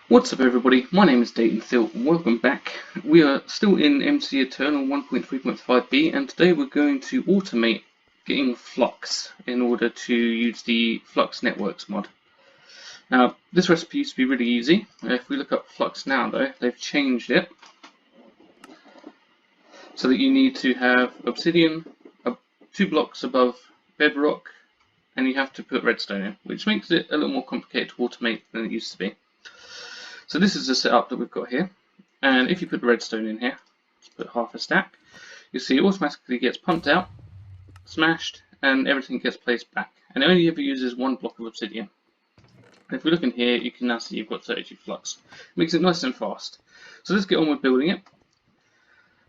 What's up everybody, my name is Dayton Thiel, welcome back. We are still in MC Eternal 1.3.5b and today we're going to automate getting Flux in order to use the Flux Networks mod. Now this recipe used to be really easy. If we look up Flux now though, they've changed it so that you need to have obsidian 2 blocks above bedrock and you have to put redstone in, which makes it a little more complicated to automate than it used to be. So this is the setup that we've got here, and if you put redstone in here, let's put half a stack, you'll see it automatically gets pumped out, smashed, and everything gets placed back, and it only ever uses 1 block of obsidian. And if we look in here, you can now see you've got 32 flux. It makes it nice and fast. So let's get on with building it.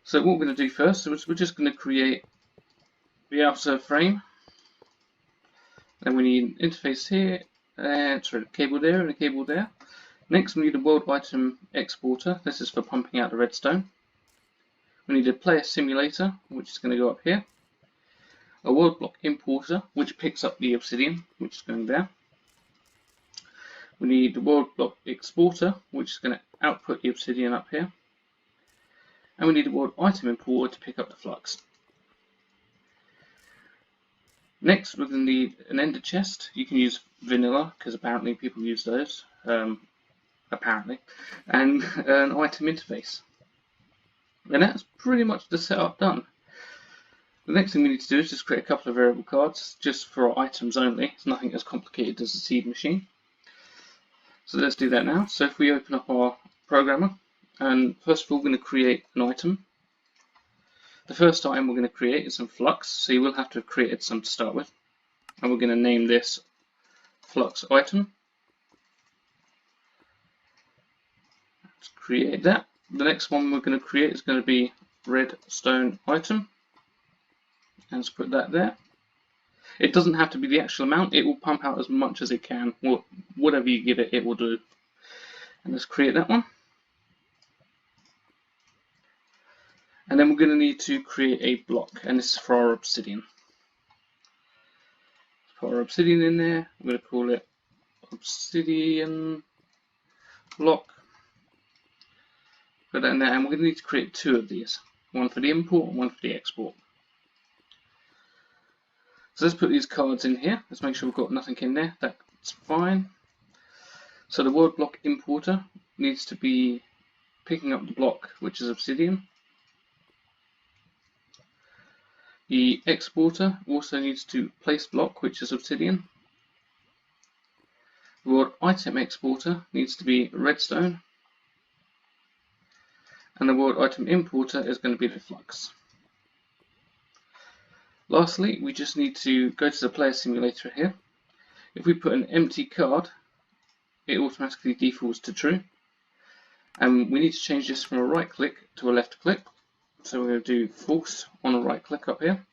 So what we're going to do first is we're just going to create the outer frame. Then we need an interface here, and a cable there and a cable there. Next we need a world item exporter. This is for pumping out the redstone. We need a player simulator, which is going to go up here. A world block importer, which picks up the obsidian, which is going there. We need the world block exporter, which is going to output the obsidian up here. And we need a world item importer to pick up the flux. Next we're going to need an ender chest. You can use vanilla, because apparently people use those. And an item interface. And that's pretty much the setup done. The next thing we need to do is just create a couple of variable cards just for our items only. It's nothing as complicated as a seed machine. So let's do that now. So if we open up our programmer, and first of all we're going to create an item. The first item we're going to create is some flux, so you will have to have created some to start with. And we're going to name this flux item. Create that. The next one we're going to create is going to be redstone item, and let's put that there. It doesn't have to be the actual amount, it will pump out as much as it can, whatever you give it, it will do. And let's create that one. And then we're going to need to create a block, and this is for our obsidian. Let's put our obsidian in there. I'm going to call it obsidian block. Put that in there, and we're going to need to create 2 of these, one for the import and one for the export. So let's put these cards in here. Let's make sure we've got nothing in there. That's fine. So the world block importer needs to be picking up the block, which is obsidian. The exporter also needs to place block, which is obsidian. The world item exporter needs to be redstone. And the world item importer is going to be the flux. Lastly, we just need to go to the player simulator here. If we put an empty card, it automatically defaults to true. And we need to change this from a right click to a left click. So we're going to do false on a right click up here.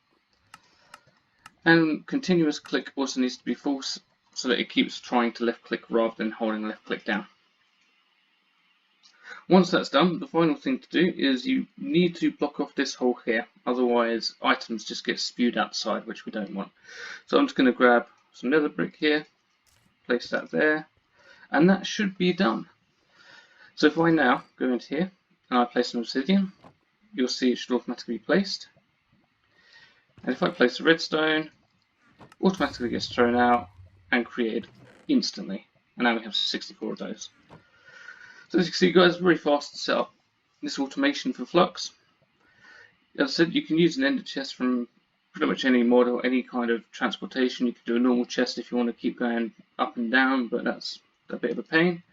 And continuous click also needs to be false so that it keeps trying to left click rather than holding left click down. Once that's done, the final thing to do is you need to block off this hole here, otherwise items just get spewed outside, which we don't want. So I'm just going to grab some nether brick here, place that there, and that should be done. So if I now go into here and I place an obsidian, you'll see it should automatically be placed. And if I place a redstone, it automatically gets thrown out and created instantly. And now we have 64 of those. So as you can see guys, very fast to set up this automation for Flux. As I said, you can use an ender chest from pretty much any mod or any kind of transportation. You can do a normal chest if you want to keep going up and down, but that's a bit of a pain.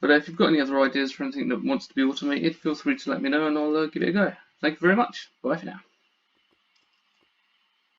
But if you've got any other ideas for anything that wants to be automated, feel free to let me know and I'll give it a go. Thank you very much. Bye for now.